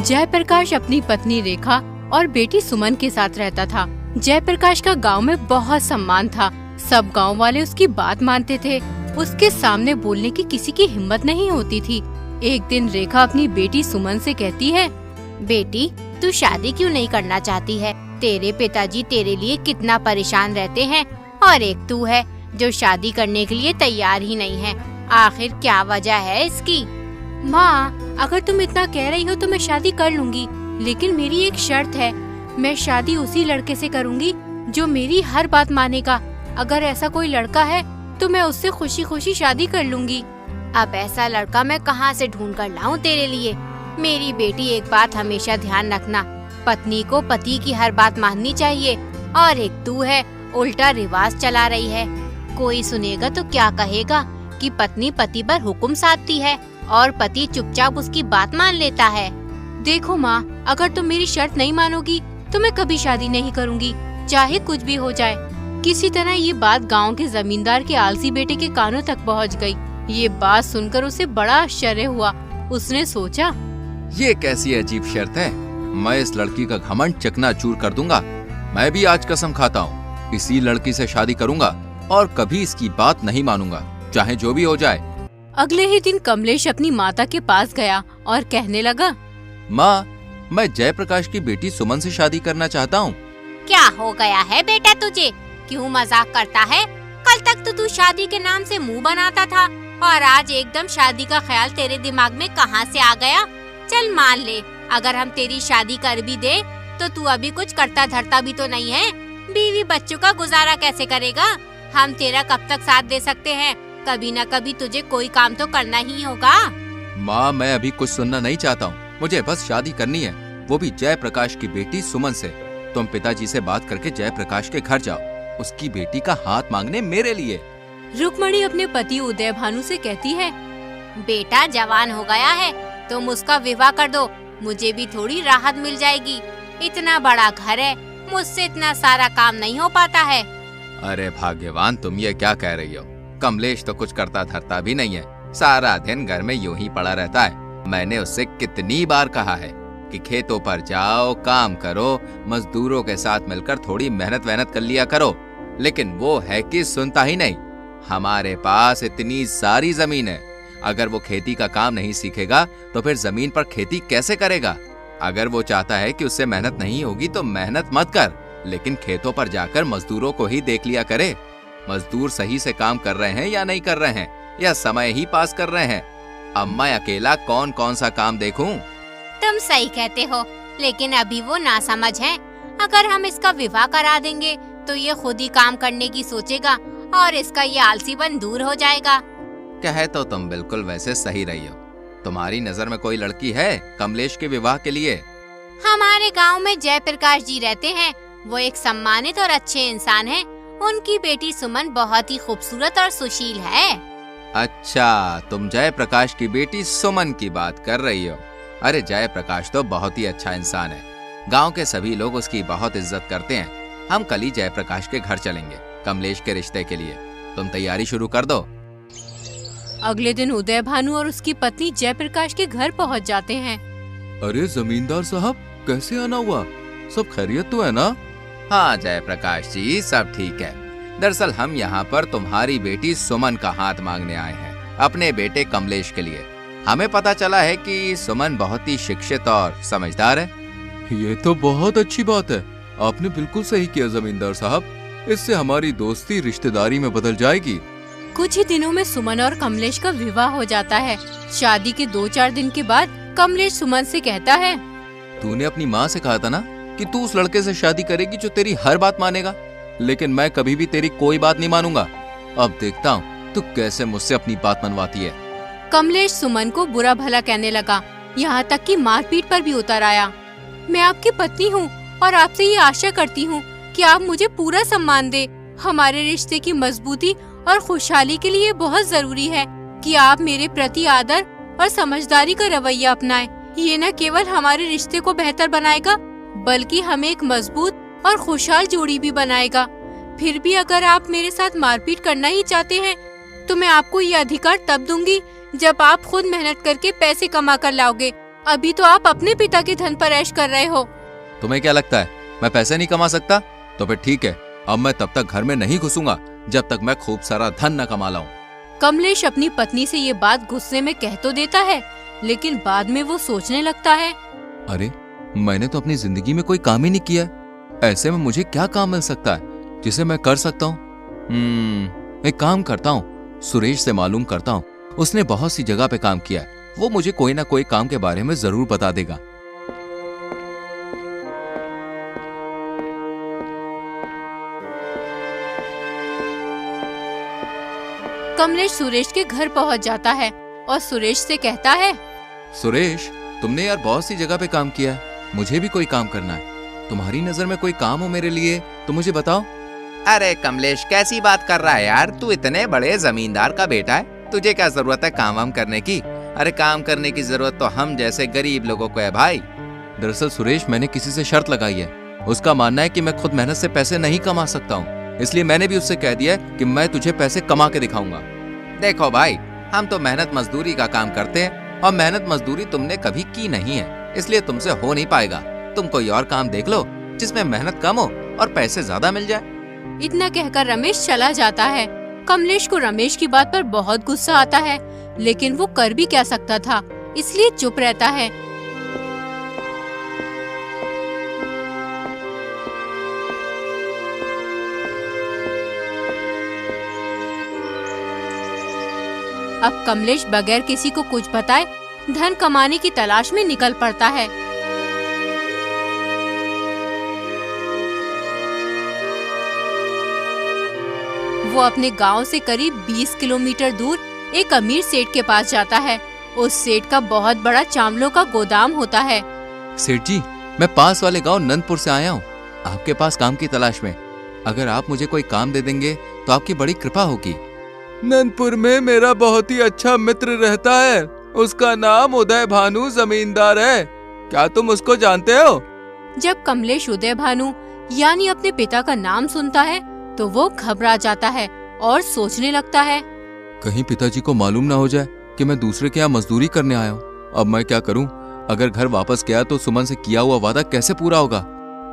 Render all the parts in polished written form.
जयप्रकाश अपनी पत्नी रेखा और बेटी सुमन के साथ रहता था। जयप्रकाश का गांव में बहुत सम्मान था। सब गांव वाले उसकी बात मानते थे। उसके सामने बोलने की किसी की हिम्मत नहीं होती थी। एक दिन रेखा अपनी बेटी सुमन से कहती है, बेटी, तू शादी क्यों नहीं करना चाहती है? तेरे पिताजी तेरे लिए कितना परेशान रहते हैं और एक तू है जो शादी करने के लिए तैयार ही नहीं है। आखिर क्या वजह है इसकी? माँ, अगर तुम इतना कह रही हो तो मैं शादी कर लूंगी, लेकिन मेरी एक शर्त है। मैं शादी उसी लड़के से करूंगी जो मेरी हर बात मानेगा। अगर ऐसा कोई लड़का है तो मैं उससे खुशी खुशी शादी कर लूंगी। अब ऐसा लड़का मैं कहाँ से ढूंढ कर लाऊं तेरे लिए? मेरी बेटी, एक बात हमेशा ध्यान रखना, पत्नी को पति की हर बात माननी चाहिए। और एक तू है, उल्टा रिवाज चला रही है। कोई सुनेगा तो क्या कहेगा कि पत्नी पति पर हुक्म साधती है और पति चुपचाप उसकी बात मान लेता है। देखो माँ, अगर तुम मेरी शर्त नहीं मानोगी तो मैं कभी शादी नहीं करूँगी, चाहे कुछ भी हो जाए। किसी तरह ये बात गांव के जमींदार के आलसी बेटे के कानों तक पहुंच गई। ये बात सुनकर उसे बड़ा आश्चर्य हुआ। उसने सोचा, ये कैसी अजीब शर्त है? मैं इस लड़की का घमंड चकनाचूर कर दूंगा। मैं भी आज कसम खाता हूँ, इसी लड़की से शादी करूंगा और कभी इसकी बात नहीं मानूंगा, चाहे जो भी हो जाए। अगले ही दिन कमलेश अपनी माता के पास गया और कहने लगा, माँ, मैं जयप्रकाश की बेटी सुमन से शादी करना चाहता हूँ। क्या हो गया है बेटा तुझे? क्यों मजाक करता है? कल तक तो तू शादी के नाम से मुंह बनाता था और आज एकदम शादी का ख्याल तेरे दिमाग में कहाँ से आ गया? चल मान ले, अगर हम तेरी शादी कर भी दे तो तू अभी कुछ करता धरता भी तो नहीं है। बीवी बच्चों का गुजारा कैसे करेगा? हम तेरा कब तक साथ दे सकते हैं? कभी न कभी तुझे कोई काम तो करना ही होगा। माँ, मैं अभी कुछ सुनना नहीं चाहता हूँ। मुझे बस शादी करनी है, वो भी जयप्रकाश की बेटी सुमन से। तुम पिताजी से बात करके जयप्रकाश के घर जाओ, उसकी बेटी का हाथ मांगने मेरे लिए। रुक्मणी अपने पति उदय भानु से कहती है, बेटा जवान हो गया है, तुम उसका विवाह कर दो, मुझे भी थोड़ी राहत मिल जाएगी। इतना बड़ा घर है, मुझसे इतना सारा काम नहीं हो पाता है। अरे भाग्यवान, तुम ये क्या कह रही हो? कमलेश तो कुछ करता धरता भी नहीं है, सारा दिन घर में यूं ही पड़ा रहता है। मैंने उससे कितनी बार कहा है कि खेतों पर जाओ, काम करो, मजदूरों के साथ मिलकर थोड़ी मेहनत वहनत कर लिया करो, लेकिन वो है कि सुनता ही नहीं। हमारे पास इतनी सारी जमीन है, अगर वो खेती का काम नहीं सीखेगा तो फिर जमीन पर खेती कैसे करेगा? अगर वो चाहता है कि उससे मेहनत नहीं होगी तो मेहनत मत कर, लेकिन खेतों पर जाकर मजदूरों को ही देख लिया करे। मजदूर सही से काम कर रहे हैं या नहीं कर रहे हैं, या समय ही पास कर रहे हैं। अब मैं अकेला कौन कौन सा काम देखूं? तुम सही कहते हो, लेकिन अभी वो नासमझ है। अगर हम इसका विवाह करा देंगे तो ये खुद ही काम करने की सोचेगा और इसका ये आलसीपन दूर हो जाएगा। कहे तो तुम बिल्कुल वैसे सही रही हो। तुम्हारी नजर में कोई लड़की है कमलेश के विवाह के लिए? हमारे गांव में जयप्रकाश जी रहते हैं, वो एक सम्मानित और अच्छे इंसान हैं। उनकी बेटी सुमन बहुत ही खूबसूरत और सुशील है। अच्छा, तुम जयप्रकाश की बेटी सुमन की बात कर रही हो? अरे जयप्रकाश तो बहुत ही अच्छा इंसान है, गांव के सभी लोग उसकी बहुत इज्जत करते हैं। हम कल ही जयप्रकाश के घर चलेंगे कमलेश के रिश्ते के लिए। तुम तैयारी शुरू कर दो। अगले दिन उदय भानु और उसकी पत्नी जयप्रकाश के घर पहुंच जाते हैं। अरे जमींदार साहब, कैसे आना हुआ? सब खैरियत तो है ना? हाँ जयप्रकाश जी, सब ठीक है। दरअसल हम यहाँ पर तुम्हारी बेटी सुमन का हाथ मांगने आए हैं, अपने बेटे कमलेश के लिए। हमें पता चला है कि सुमन बहुत ही शिक्षित और समझदार है। ये तो बहुत अच्छी बात है, आपने बिल्कुल सही किया जमींदार साहब। इससे हमारी दोस्ती रिश्तेदारी में बदल जाएगी। कुछ ही दिनों में सुमन और कमलेश का विवाह हो जाता है। शादी के 2-4 दिन के बाद कमलेश सुमन से कहता है, तूने अपनी माँ से कहा था ना कि तू उस लड़के से शादी करेगी जो तेरी हर बात मानेगा, लेकिन मैं कभी भी तेरी कोई बात नहीं मानूंगा। अब देखता हूँ तू कैसे मुझसे अपनी बात मनवाती है। कमलेश सुमन को बुरा भला कहने लगा, यहाँ तक कि मारपीट पर भी उतर आया। मैं आपकी पत्नी हूँ और आपसे ये आशा करती हूँ कि आप मुझे पूरा सम्मान दे। हमारे रिश्ते की मजबूती और खुशहाली के लिए बहुत जरूरी है कि आप मेरे प्रति आदर और समझदारी का रवैया अपनाएं। ये न केवल हमारे रिश्ते को बेहतर बनाएगा, बल्कि हमें एक मजबूत और खुशहाल जोड़ी भी बनाएगा। फिर भी अगर आप मेरे साथ मारपीट करना ही चाहते हैं तो मैं आपको ये अधिकार तब दूंगी जब आप खुद मेहनत करके पैसे कमा कर लाओगे अभी तो आप अपने पिता के धन पर ऐश कर रहे हो। तुम्हें क्या लगता है मैं पैसे नहीं कमा सकता? तो फिर ठीक है, अब मैं तब तक घर में नहीं घुसूंगा जब तक मैं खूब सारा धन न कमा लाऊं। कमलेश अपनी पत्नी से ये बात गुस्से में कह तो देता है, लेकिन बाद में वो सोचने लगता है, अरे मैंने तो अपनी जिंदगी में कोई काम ही नहीं किया, ऐसे में मुझे क्या काम मिल सकता है जिसे मैं कर सकता हूँ? एक काम करता हूँ, सुरेश से मालूम करता हूँ, उसने बहुत सी जगह पे काम किया है, वो मुझे कोई ना कोई काम के बारे में जरूर बता देगा। कमलेश सुरेश के घर पहुंच जाता है और सुरेश से कहता है, सुरेश, तुमने यार बहुत सी जगह पे काम किया है, मुझे भी कोई काम करना है। तुम्हारी नजर में कोई काम हो मेरे लिए तो मुझे बताओ। अरे कमलेश, कैसी बात कर रहा है यार, तू इतने बड़े जमींदार का बेटा है, तुझे क्या जरूरत है काम वाम करने की? अरे काम करने की जरूरत तो हम जैसे गरीब लोगों को है भाई। दरअसल सुरेश, मैंने किसी से शर्त लगाई है, उसका मानना है कि मैं खुद मेहनत से पैसे नहीं कमा सकता हूँ, इसलिए मैंने भी उससे कह दिया है कि मैं तुझे पैसे कमा के दिखाऊंगा। देखो भाई, हम तो मेहनत मजदूरी का काम करते हैं और मेहनत मजदूरी तुमने कभी की नहीं है, इसलिए तुमसे हो नहीं पाएगा। तुम कोई और काम देख लो जिसमें मेहनत कम हो और पैसे ज्यादा मिल जाए। इतना कहकर रमेश चला जाता है। कमलेश को रमेश की बात पर बहुत गुस्सा आता है, लेकिन वो कर भी क्या सकता था, इसलिए चुप रहता है। अब कमलेश बगैर किसी को कुछ बताए धन कमाने की तलाश में निकल पड़ता है। वो अपने गांव से करीब 20 किलोमीटर दूर एक अमीर सेठ के पास जाता है। उस सेठ का बहुत बड़ा चावलों का गोदाम होता है। सेठ जी, मैं पास वाले गांव नंदपुर से आया हूँ, आपके पास काम की तलाश में। अगर आप मुझे कोई काम दे देंगे तो आपकी बड़ी कृपा होगी। नंदपुर में मेरा बहुत ही अच्छा मित्र रहता है, उसका नाम उदय भानु जमींदार है, क्या तुम उसको जानते हो? जब कमलेश उदय भानु यानी अपने पिता का नाम सुनता है तो वो घबरा जाता है और सोचने लगता है, कहीं पिताजी को मालूम ना हो जाए कि मैं दूसरे के यहाँ मजदूरी करने आया हूँ। अब मैं क्या करूँ? अगर घर वापस गया तो सुमन से किया हुआ वादा कैसे पूरा होगा?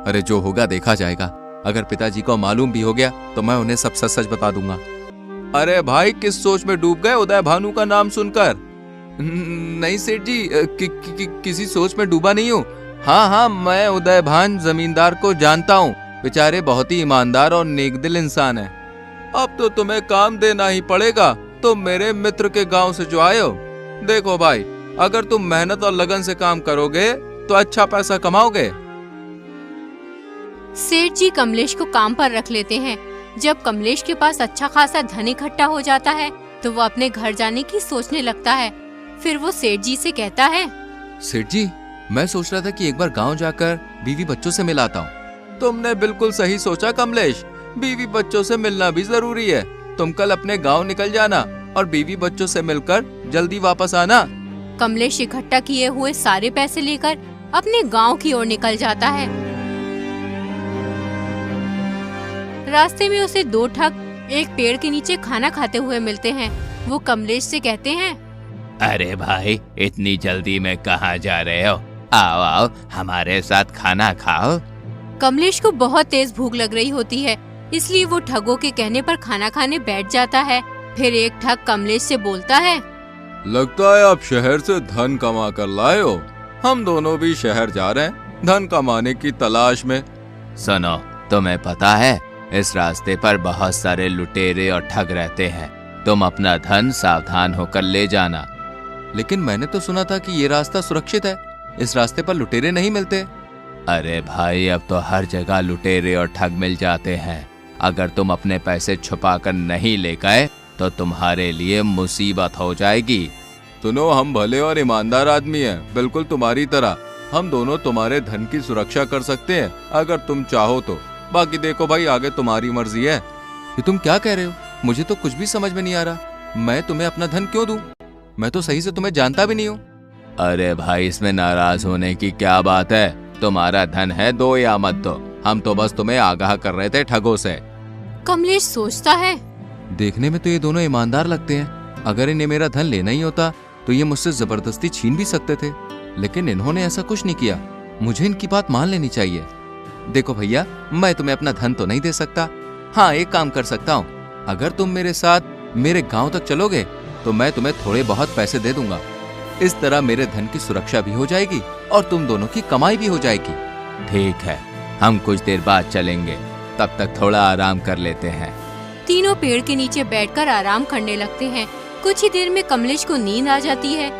अरे जो होगा देखा जाएगा। अगर पिताजी को मालूम भी हो गया तो मैं उन्हें सब सच सच बता दूंगा। अरे भाई, किस सोच में डूब गए उदय भानु का नाम सुनकर? नहीं सेठ जी, किसी सोच में डूबा नहीं हूँ। हाँ, मैं उदय भान जमींदार को जानता हूँ, बेचारे बहुत ही ईमानदार और नेकदिल इंसान है। अब तो तुम्हें काम देना ही पड़ेगा, तुम मेरे मित्र के गांव से जो आए हो। देखो भाई, अगर तुम मेहनत और लगन से काम करोगे तो अच्छा पैसा कमाओगे। सेठ जी कमलेश को काम पर रख लेते हैं। जब कमलेश के पास अच्छा खासा धन इकट्ठा हो जाता है तो वो अपने घर जाने की सोचने लगता है। फिर वो सेठ जी से कहता है, सेठ जी, मैं सोच रहा था कि एक बार गांव जाकर बीवी बच्चों से मिल आता हूँ। तुमने बिल्कुल सही सोचा कमलेश, बीवी बच्चों से मिलना भी जरूरी है। तुम कल अपने गांव निकल जाना और बीवी बच्चों से मिलकर जल्दी वापस आना। कमलेश इकट्ठा किए हुए सारे पैसे लेकर अपने गांव की ओर निकल जाता है। रास्ते में उसे दो ठग एक पेड़ के नीचे खाना खाते हुए मिलते हैं। वो कमलेश से कहते हैं, अरे भाई, इतनी जल्दी में कहाँ जा रहे हो? आओ आओ, हमारे साथ खाना खाओ। कमलेश को बहुत तेज भूख लग रही होती है, इसलिए वो ठगों के कहने पर खाना खाने बैठ जाता है। फिर एक ठग कमलेश से बोलता है, लगता है आप शहर से धन कमा कर लाए हो। हम दोनों भी शहर जा रहे हैं धन कमाने की तलाश में। सुनो, तुम्हें पता है इस रास्ते पर बहुत सारे लुटेरे और ठग रहते हैं, तुम अपना धन सावधान होकर ले जाना। लेकिन मैंने तो सुना था कि ये रास्ता सुरक्षित है, इस रास्ते पर लुटेरे नहीं मिलते। अरे भाई, अब तो हर जगह लुटेरे और ठग मिल जाते हैं। अगर तुम अपने पैसे छुपा कर नहीं ले गए तो तुम्हारे लिए मुसीबत हो जाएगी। सुनो, हम भले और ईमानदार आदमी हैं, बिल्कुल तुम्हारी तरह। हम दोनों तुम्हारे धन की सुरक्षा कर सकते हैं अगर तुम चाहो तो। बाकी देखो भाई, आगे तुम्हारी मर्जी है। ये तुम क्या कह रहे हो? मुझे तो कुछ भी समझ में नहीं आ रहा। मैं तुम्हें अपना धन क्यों दूं? मैं तो सही से तुम्हें जानता भी नहीं हूँ। अरे भाई, इसमें नाराज होने की क्या बात है? तुम्हारा धन है, दो या मत दो। हम तो बस तुम्हें आगाह कर रहे थे ठगों से। कमलेश सोचता है, देखने में तो ये दोनों ईमानदार लगते हैं। अगर इन्हें मेरा धन लेना ही होता तो ये मुझसे जबरदस्ती छीन भी सकते थे, लेकिन इन्होंने ऐसा कुछ नहीं किया। मुझे इनकी बात मान लेनी चाहिए। देखो भैया, मैं तुम्हें अपना धन तो नहीं दे सकता। हाँ, एक काम कर सकता हूँ। अगर तुम मेरे साथ मेरे गांव तक चलोगे तो मैं तुम्हें थोड़े बहुत पैसे दे दूंगा। इस तरह मेरे धन की सुरक्षा भी हो जाएगी और तुम दोनों की कमाई भी हो जाएगी। ठीक है, हम कुछ देर बाद चलेंगे, तब तक थोड़ा आराम कर लेते हैं। तीनों पेड़ के नीचे बैठकर आराम करने लगते हैं। कुछ ही देर में कमलेश को नींद आ जाती है।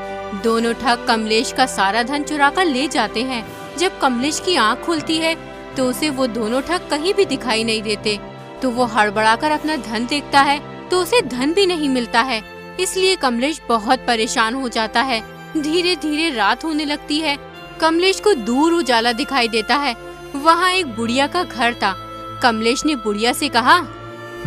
दोनों ठग कमलेश का सारा धन चुरा कर ले जाते हैं। जब कमलेश की आँख खुलती है तो उसे वो दोनों ठग कहीं भी दिखाई नहीं देते। तो वो हड़बड़ाकर अपना धन देखता है तो उसे धन भी नहीं मिलता है। इसलिए कमलेश बहुत परेशान हो जाता है। धीरे धीरे रात होने लगती है। कमलेश को दूर उजाला दिखाई देता है। वहाँ एक बुढ़िया का घर था। कमलेश ने बुढ़िया से कहा,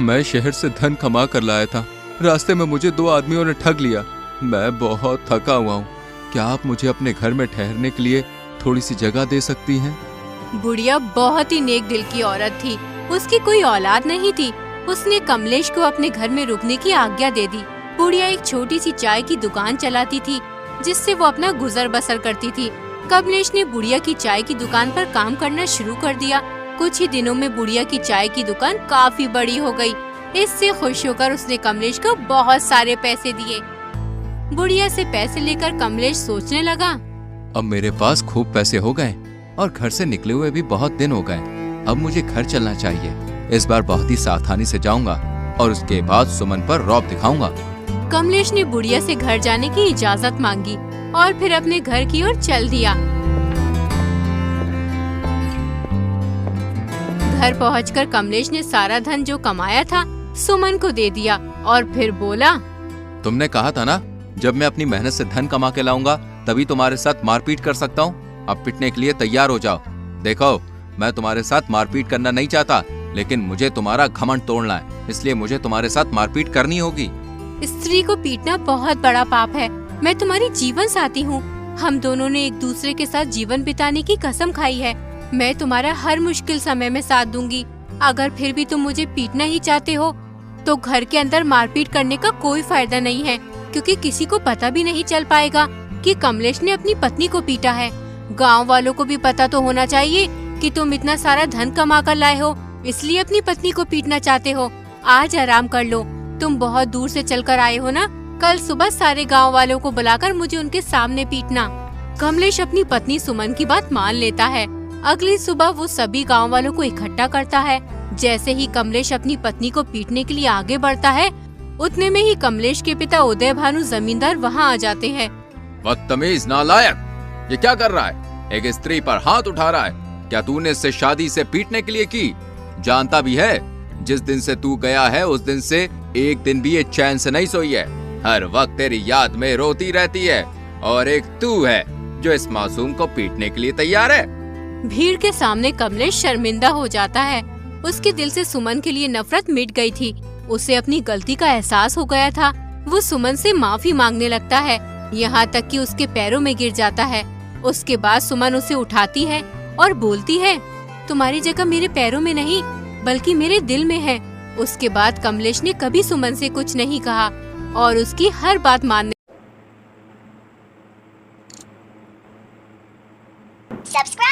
मैं शहर से धन कमा कर लाया था। रास्ते में मुझे 2 आदमियों ने ठग लिया। मैं बहुत थका हुआ हूँ। क्या आप मुझे अपने घर में ठहरने के लिए थोड़ी सी जगह दे सकती हैं? बुढ़िया बहुत ही नेक दिल की औरत थी। उसकी कोई औलाद नहीं थी। उसने कमलेश को अपने घर में रुकने की आज्ञा दे दी। बुढ़िया एक छोटी सी चाय की दुकान चलाती थी, जिससे वो अपना गुजर बसर करती थी। कमलेश ने बुढ़िया की चाय की दुकान पर काम करना शुरू कर दिया। कुछ ही दिनों में बुढ़िया की चाय की दुकान काफी बड़ी हो गई। इससे खुश होकर उसने कमलेश को बहुत सारे पैसे दिए। बुढ़िया से पैसे लेकर कमलेश सोचने लगा, अब मेरे पास खूब पैसे हो गए और घर से निकले हुए भी बहुत दिन हो गए। अब मुझे घर चलना चाहिए। इस बार बहुत ही सावधानी से जाऊंगा और उसके बाद सुमन पर रौब दिखाऊंगा। कमलेश ने बुढ़िया से घर जाने की इजाजत मांगी और फिर अपने घर की ओर चल दिया। घर पहुंचकर कमलेश ने सारा धन जो कमाया था सुमन को दे दिया और फिर बोला, तुमने कहा था ना, जब मैं अपनी मेहनत से धन कमा के लाऊंगा तभी तुम्हारे साथ मारपीट कर सकता हूँ। अब पिटने के लिए तैयार हो जाओ। देखो, मैं तुम्हारे साथ मारपीट करना नहीं चाहता, लेकिन मुझे तुम्हारा घमंड तोड़ना है, इसलिए मुझे तुम्हारे साथ मारपीट करनी होगी। स्त्री को पीटना बहुत बड़ा पाप है। मैं तुम्हारी जीवन साथी हूँ। हम दोनों ने एक दूसरे के साथ जीवन बिताने की कसम खाई है। मैं तुम्हारा हर मुश्किल समय में साथ दूंगी। अगर फिर भी तुम मुझे पीटना ही चाहते हो तो घर के अंदर मारपीट करने का कोई फायदा नहीं है, क्योंकि किसी को पता भी नहीं चल पाएगा कि कमलेश ने अपनी पत्नी को पीटा है। गांव वालों को भी पता तो होना चाहिए कि तुम इतना सारा धन कमा कर लाए हो, इसलिए अपनी पत्नी को पीटना चाहते हो। आज आराम कर लो। तुम बहुत दूर से चलकर आए हो ना। कल सुबह सारे गांव वालों को बुलाकर मुझे उनके सामने पीटना। कमलेश अपनी पत्नी सुमन की बात मान लेता है। अगली सुबह वो सभी गांव वालों को इकट्ठा करता है। जैसे ही कमलेश अपनी पत्नी को पीटने के लिए आगे बढ़ता है, उतने में ही कमलेश के पिता उदय भानु जमींदार वहाँ आ जाते हैं। बदतमीज नालायक, ये क्या कर रहा है? एक स्त्री पर हाथ उठा रहा है। क्या तूने इससे शादी से पीटने के लिए की? जानता भी है, जिस दिन से तू गया है उस दिन से एक दिन भी ये चैन से नहीं सोई है। हर वक्त तेरी याद में रोती रहती है, और एक तू है जो इस मासूम को पीटने के लिए तैयार है। भीड़ के सामने कमलेश शर्मिंदा हो जाता है। उसके दिल से सुमन के लिए नफरत मिट गई थी। उसे अपनी गलती का एहसास हो गया था। वो सुमन से माफी मांगने लगता है, यहाँ तक कि उसके पैरों में गिर जाता है। उसके बाद सुमन उसे उठाती है और बोलती है, तुम्हारी जगह मेरे पैरों में नहीं बल्कि मेरे दिल में है। उसके बाद कमलेश ने कभी सुमन से कुछ नहीं कहा और उसकी हर बात मानने। Subscribe.